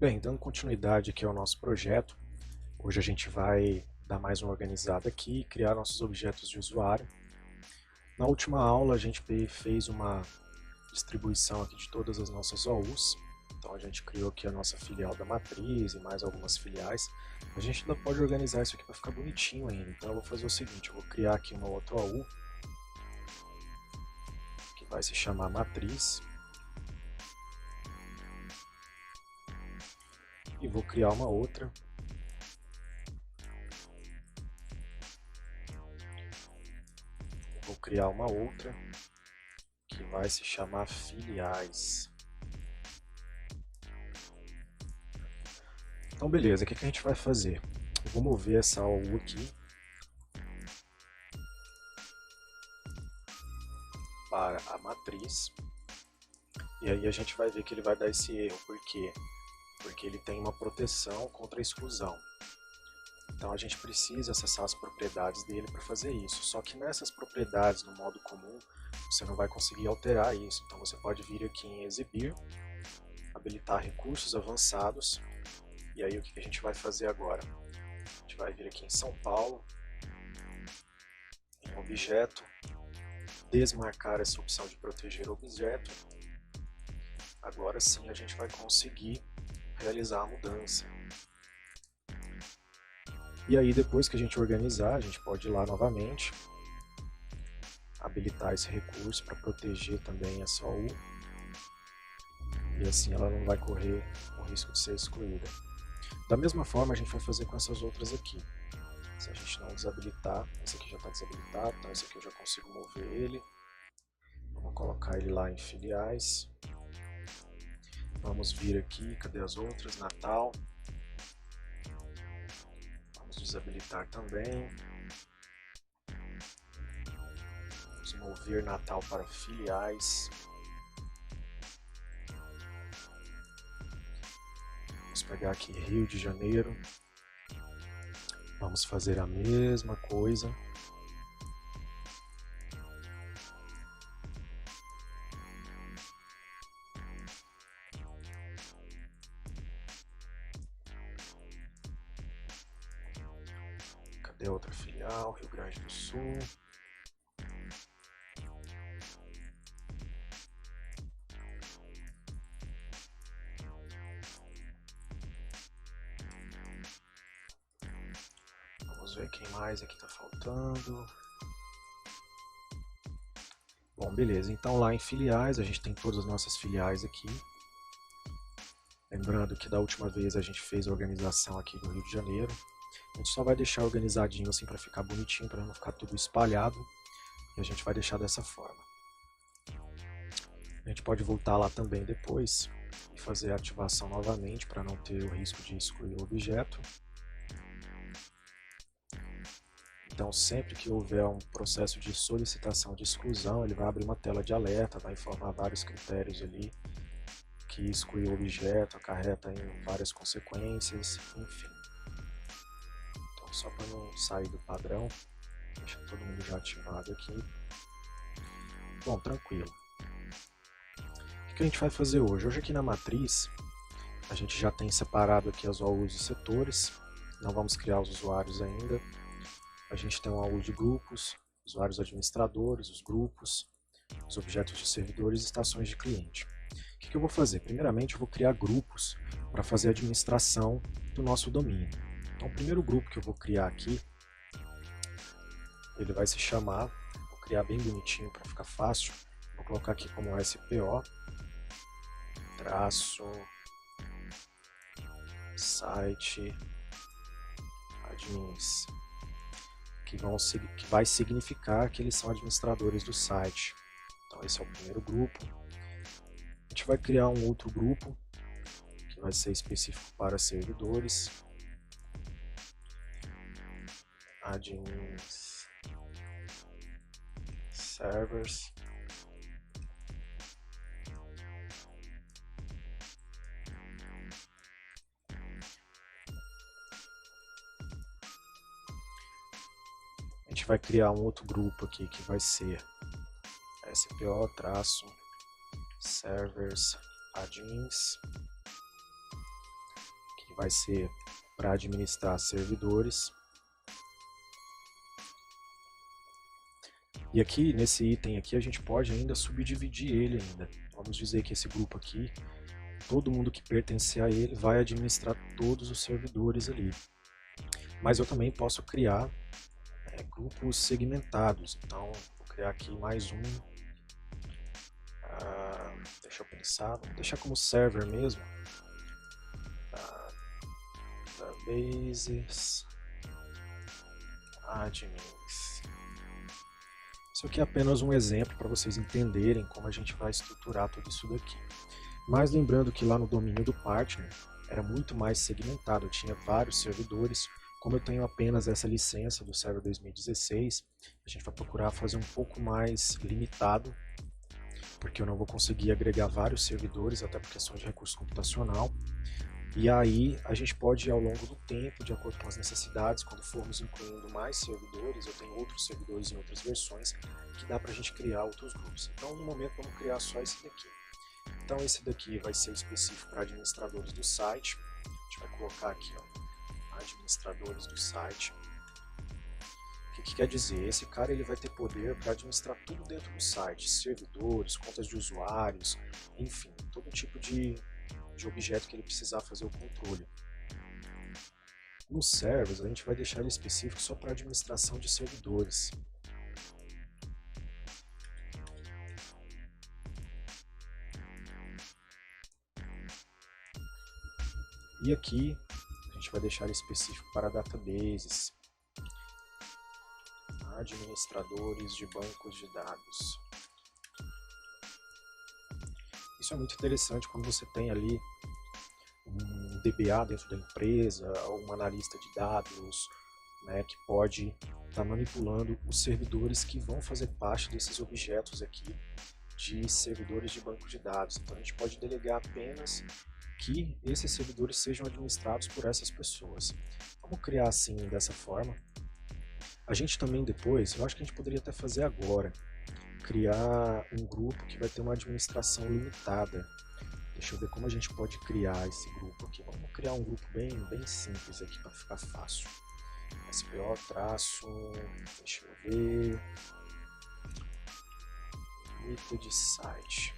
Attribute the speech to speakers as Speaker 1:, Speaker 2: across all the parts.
Speaker 1: Bem, dando continuidade aqui ao nosso projeto, hoje a gente vai dar mais uma organizada aqui e criar nossos objetos de usuário. Na última aula a gente fez uma distribuição aqui de todas as nossas OUs, então a gente criou aqui a nossa filial da matriz e mais algumas filiais. A gente ainda pode organizar isso aqui para ficar bonitinho ainda, então eu vou fazer o seguinte, eu vou criar aqui uma outra OU, que vai se chamar matriz, e vou criar uma outra, que vai se chamar filiais. Então beleza, o que a gente vai fazer? Eu vou mover essa OU aqui para a matriz, e aí a gente vai ver que ele vai dar esse erro. Por quê? Porque ele tem uma proteção contra a exclusão. Então a gente precisa acessar as propriedades dele para fazer isso. Só que nessas propriedades, no modo comum, você não vai conseguir alterar isso. Então você pode vir aqui em exibir, habilitar recursos avançados, e aí o que a gente vai fazer agora? A gente vai vir aqui em São Paulo, em objeto, desmarcar essa opção de proteger objeto. Agora sim a gente vai conseguir realizar a mudança. E aí depois que a gente organizar, a gente pode ir lá novamente, habilitar esse recurso para proteger também essa OU, e assim ela não vai correr o risco de ser excluída. Da mesma forma a gente vai fazer com essas outras aqui. Se a gente não desabilitar, esse aqui já está desabilitado, então esse aqui eu já consigo mover ele. Vamos colocar ele lá em filiais. Vamos vir aqui, cadê as outras? Natal. Vamos desabilitar também. Vamos mover Natal para filiais. Vamos pegar aqui Rio de Janeiro. Vamos fazer a mesma coisa. Cadê a outra filial? Rio Grande do Sul. Vamos ver quem mais aqui está faltando. Bom, beleza. Então lá em filiais, a gente tem todas as nossas filiais aqui. Lembrando que da última vez a gente fez a organização aqui do Rio de Janeiro. A gente só vai deixar organizadinho assim para ficar bonitinho, para não ficar tudo espalhado. E a gente vai deixar dessa forma. A gente pode voltar lá também depois e fazer a ativação novamente para não ter o risco de excluir o objeto. Então sempre que houver um processo de solicitação de exclusão, ele vai abrir uma tela de alerta, vai informar vários critérios ali, que excluir o objeto acarreta em várias consequências, enfim. Então só para não sair do padrão, deixa todo mundo já ativado aqui. Bom, tranquilo. O que a gente vai fazer hoje? Hoje aqui na matriz, a gente já tem separado aqui as OUs e setores, não vamos criar os usuários ainda. A gente tem uma OU de grupos, usuários administradores, os grupos, os objetos de servidores e estações de cliente. O que eu vou fazer? Primeiramente eu vou criar grupos para fazer a administração do nosso domínio. Então o primeiro grupo que eu vou criar aqui, ele vai se chamar, vou criar bem bonitinho para ficar fácil, vou colocar aqui como SPO, traço, site, admins, que vai significar que eles são administradores do site. Então esse é o primeiro grupo. A gente vai criar um outro grupo, que vai ser específico para servidores, admins, servers. A gente vai criar um outro grupo aqui que vai ser SPO-servers admins. que vai ser para administrar servidores. E aqui, nesse item aqui, a gente pode ainda subdividir ele ainda. Vamos dizer que esse grupo aqui, todo mundo que pertencer a ele vai administrar todos os servidores ali. Mas eu também posso criar grupos segmentados. Então, vou criar aqui mais um. Deixa eu pensar, vamos deixar como server mesmo. Databases admins. Isso aqui é apenas um exemplo para vocês entenderem como a gente vai estruturar tudo isso daqui. Mas lembrando que lá no domínio do partner era muito mais segmentado, eu tinha vários servidores. Como eu tenho apenas essa licença do Server 2016, a gente vai procurar fazer um pouco mais limitado, porque eu não vou conseguir agregar vários servidores, até por questão de recurso computacional. E aí a gente pode, ao longo do tempo, de acordo com as necessidades, quando formos incluindo mais servidores, eu tenho outros servidores em outras versões, que dá para a gente criar outros grupos. Então, no momento, vamos criar só esse daqui. Então, esse daqui vai ser específico para administradores do site. A gente vai colocar aqui, ó, administradores do site. O que quer dizer? Esse cara ele vai ter poder para administrar tudo dentro do site, servidores, contas de usuários, enfim, todo tipo de objeto que ele precisar fazer o controle. Nos servers, a gente vai deixar ele específico só para administração de servidores. E aqui, a gente vai deixar ele específico para databases, administradores de bancos de dados. Isso é muito interessante quando você tem ali um DBA dentro da empresa, ou um analista de dados, né, que pode estar manipulando os servidores que vão fazer parte desses objetos aqui de servidores de banco de dados. Então a gente pode delegar apenas que esses servidores sejam administrados por essas pessoas. Vamos criar assim, dessa forma. A gente também depois, eu acho que a gente poderia até fazer agora, criar um grupo que vai ter uma administração limitada. Deixa eu ver como a gente pode criar esse grupo aqui. Vamos criar um grupo bem simples aqui para ficar fácil. SPO-, deixa eu ver, limited site.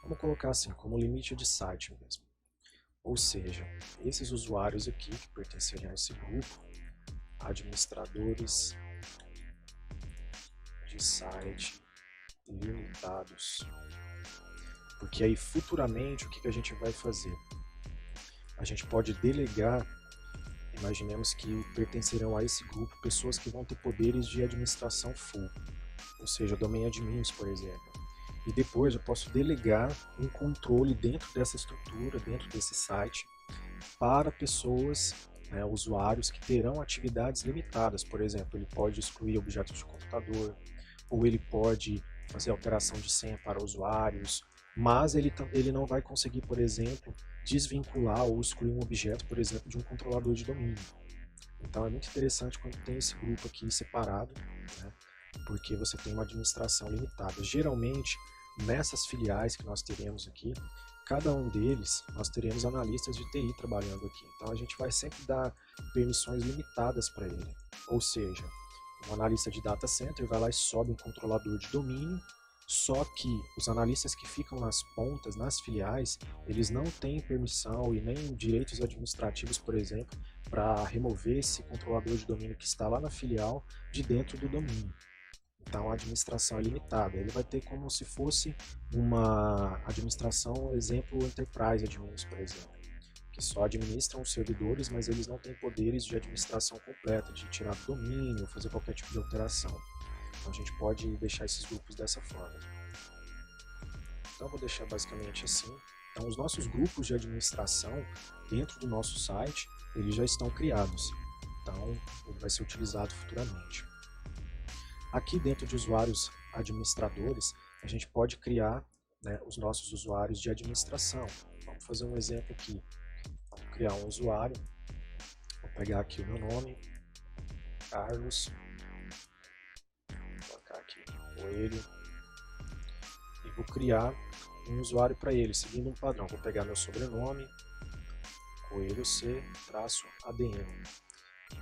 Speaker 1: Vamos colocar assim, como limite de site mesmo. Ou seja, esses usuários aqui que pertencerem a esse grupo, administradores de site limitados. Porque aí futuramente o que a gente vai fazer? A gente pode delegar, imaginemos que pertencerão a esse grupo pessoas que vão ter poderes de administração full, ou seja, domain admins, por exemplo. E depois eu posso delegar um controle dentro dessa estrutura, dentro desse site, para pessoas, né, usuários que terão atividades limitadas. Por exemplo, ele pode excluir objetos de computador, ou ele pode fazer alteração de senha para usuários, mas ele não vai conseguir, por exemplo, desvincular ou excluir um objeto, por exemplo, de um controlador de domínio. Então é muito interessante quando tem esse grupo aqui separado, né, porque você tem uma administração limitada. Geralmente, nessas filiais que nós teremos aqui, cada um deles, nós teremos analistas de TI trabalhando aqui. Então a gente vai sempre dar permissões limitadas para ele. Ou seja, um analista de data center vai lá e sobe um controlador de domínio, só que os analistas que ficam nas pontas, nas filiais, eles não têm permissão e nem direitos administrativos, por exemplo, para remover esse controlador de domínio que está lá na filial de dentro do domínio. Então a administração é limitada. Ele vai ter como se fosse uma administração, exemplo, Enterprise Admins, por exemplo, que só administram os servidores, mas eles não têm poderes de administração completa, de tirar do domínio, fazer qualquer tipo de alteração. Então a gente pode deixar esses grupos dessa forma. Então eu vou deixar basicamente assim. Então os nossos grupos de administração dentro do nosso site, eles já estão criados. Então ele vai ser utilizado futuramente. Aqui dentro de usuários administradores, a gente pode criar, né, os nossos usuários de administração. Vamos fazer um exemplo aqui. Vamos criar um usuário. Vou pegar aqui o meu nome, Carlos. Vou colocar aqui Coelho. E vou criar um usuário para ele, seguindo um padrão. Vou pegar meu sobrenome, Coelho C, -ADM.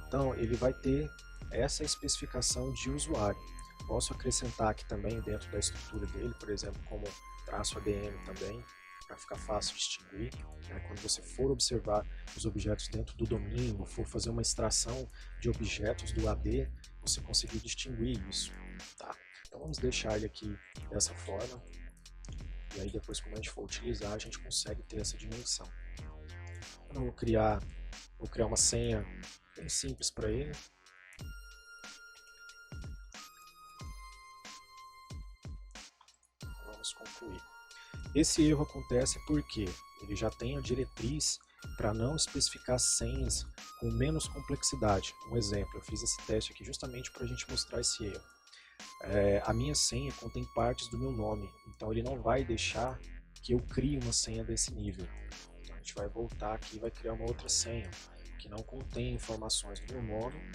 Speaker 1: Então, ele vai ter essa especificação de usuário. Posso acrescentar aqui também dentro da estrutura dele, por exemplo, como -ADM também, para ficar fácil distinguir. Né? Quando você for observar os objetos dentro do domínio, for fazer uma extração de objetos do AD, você conseguir distinguir isso. Tá? Então vamos deixar ele aqui dessa forma, e aí depois, quando a gente for utilizar, a gente consegue ter essa dimensão. Eu vou criar uma senha bem simples para ele. Vamos concluir. Esse erro acontece porque ele já tem a diretriz para não especificar senhas com menos complexidade. Um exemplo, eu fiz esse teste aqui justamente para a gente mostrar esse erro. A minha senha contém partes do meu nome, então ele não vai deixar que eu crie uma senha desse nível. Então a gente vai voltar aqui e vai criar uma outra senha que não contém informações do meu nome,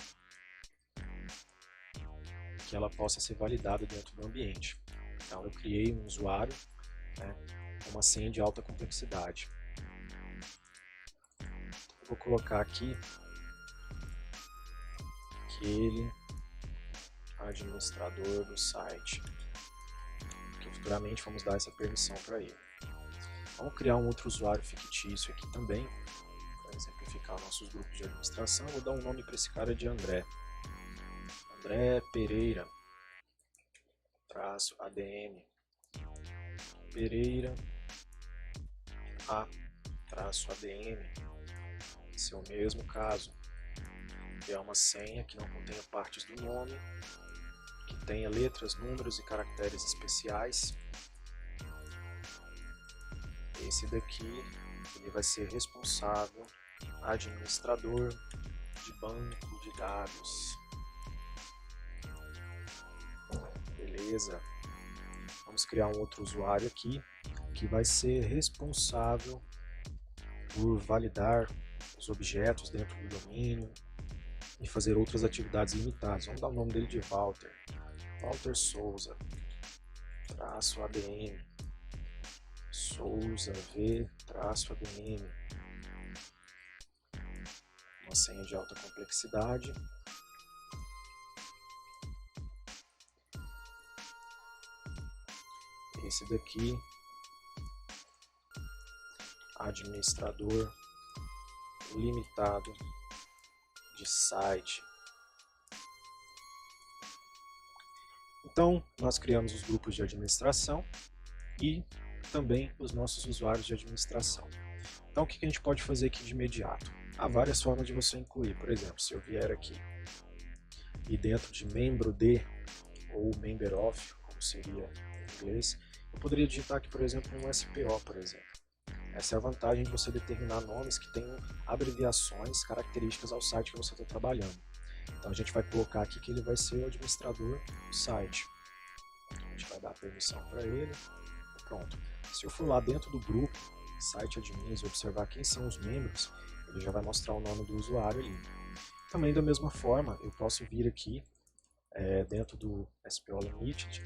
Speaker 1: que ela possa ser validada dentro do ambiente. Então eu criei um usuário, né, com uma senha de alta complexidade. Vou colocar aqui que ele é administrador do site, porque futuramente vamos dar essa permissão para ele. Vamos criar um outro usuário fictício aqui também, para exemplificar nossos grupos de administração. Vou dar um nome para esse cara de André. André Pereira, -ADM. Pereira A-ADM. Esse é o mesmo caso. Criar uma senha que não contenha partes do nome, que tenha letras, números e caracteres especiais. Esse daqui ele vai ser responsável, administrador de banco de dados. Beleza. Vamos criar um outro usuário aqui que vai ser responsável por validar os objetos dentro do domínio e fazer outras atividades limitadas. Vamos dar o nome dele de Walter. Walter Souza, -ADM. Souza V, -ADM. Uma senha de alta complexidade. Esse daqui, administrador limitado de site. Então, nós criamos os grupos de administração e também os nossos usuários de administração. Então, o que a gente pode fazer aqui de imediato? Há várias formas de você incluir. Por exemplo, se eu vier aqui e dentro de membro de ou member of, como seria em inglês, eu poderia digitar aqui, por exemplo, um SPO, por exemplo. Essa é a vantagem de você determinar nomes que tenham abreviações características ao site que você está trabalhando. Então a gente vai colocar aqui que ele vai ser o administrador do site. Então, a gente vai dar permissão para ele. Pronto. Se eu for lá dentro do grupo, site admins, e observar quem são os membros, ele já vai mostrar o nome do usuário ali. Também da mesma forma, eu posso vir aqui dentro do SPO Limited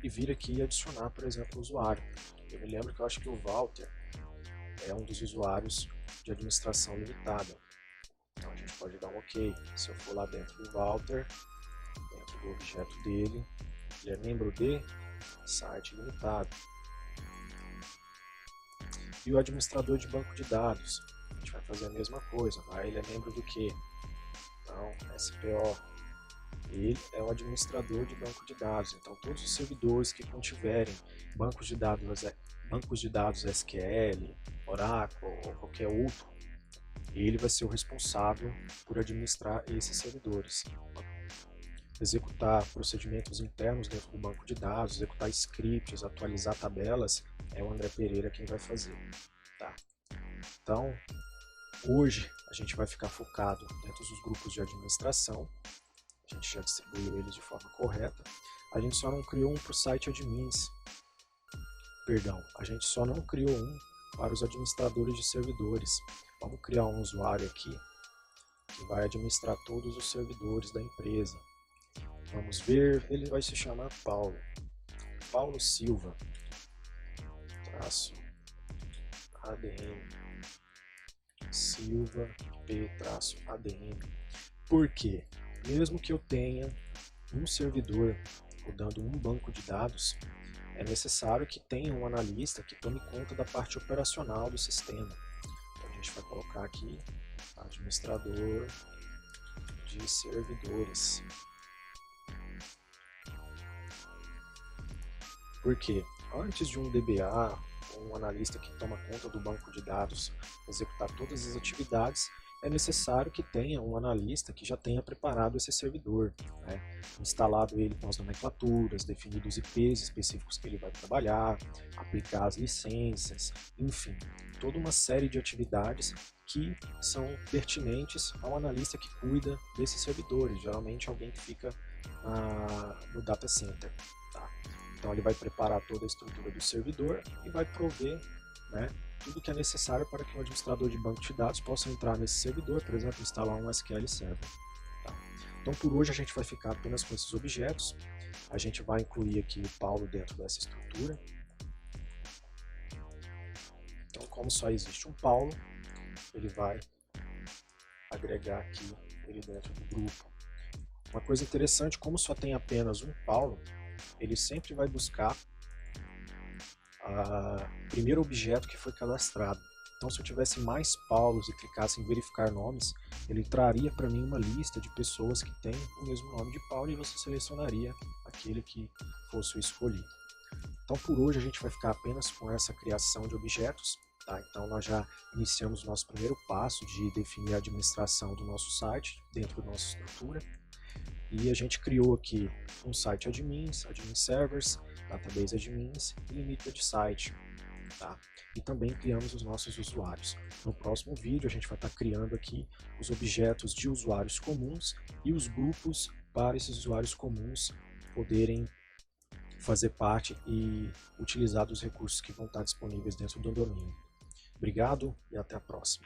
Speaker 1: e vir aqui e adicionar, por exemplo, o usuário. Eu me lembro que eu acho que o Walter é um dos usuários de administração limitada. Então a gente pode dar um OK. Se eu for lá dentro do Walter, dentro do objeto dele, ele é membro de site limitado. E o administrador de banco de dados, a gente vai fazer a mesma coisa. Ele é membro do quê? Então, SPO. Ele é o administrador de banco de dados. Então, todos os servidores que contiverem bancos de dados SQL, Oracle ou qualquer outro, ele vai ser o responsável por administrar esses servidores. Executar procedimentos internos dentro do banco de dados, executar scripts, atualizar tabelas, é o André Pereira quem vai fazer. Tá? Então, hoje a gente vai ficar focado dentro dos grupos de administração. A gente já distribuiu eles de forma correta. A gente só não criou um para o site admins. Perdão, a gente só não criou um para os administradores de servidores. Vamos criar um usuário aqui que vai administrar todos os servidores da empresa. Vamos ver, ele vai se chamar Paulo. Paulo Silva. P-ADM, Silva P-ADM. Por quê? Mesmo que eu tenha um servidor rodando um banco de dados, é necessário que tenha um analista que tome conta da parte operacional do sistema. Então a gente vai colocar aqui administrador de servidores. Porque antes de um DBA, um analista que toma conta do banco de dados, executar todas as atividades, é necessário que tenha um analista que já tenha preparado esse servidor, né? Instalado ele com as nomenclaturas, definido os IPs específicos que ele vai trabalhar, aplicar as licenças, enfim, toda uma série de atividades que são pertinentes ao analista que cuida desses servidores, geralmente alguém que fica no data center. Tá? Então ele vai preparar toda a estrutura do servidor e vai prover, né, tudo que é necessário para que o administrador de banco de dados possa entrar nesse servidor, por exemplo, instalar um SQL Server. Tá? Então por hoje a gente vai ficar apenas com esses objetos. A gente vai incluir aqui o Paulo dentro dessa estrutura. Então como só existe um Paulo, ele vai agregar aqui ele dentro do grupo. Uma coisa interessante, como só tem apenas um Paulo, ele sempre vai buscar o primeiro objeto que foi cadastrado. Então se eu tivesse mais Paulos e clicasse em verificar nomes, ele traria para mim uma lista de pessoas que têm o mesmo nome de Paulo e você selecionaria aquele que fosse o escolhido. Então por hoje a gente vai ficar apenas com essa criação de objetos. Tá? Então nós já iniciamos o nosso primeiro passo de definir a administração do nosso site dentro da nossa estrutura. E a gente criou aqui um site admins, admin servers, database admins e limited site. Tá? E também criamos os nossos usuários. No próximo vídeo a gente vai estar criando aqui os objetos de usuários comuns e os grupos para esses usuários comuns poderem fazer parte e utilizar dos recursos que vão estar disponíveis dentro do domínio. Obrigado e até a próxima.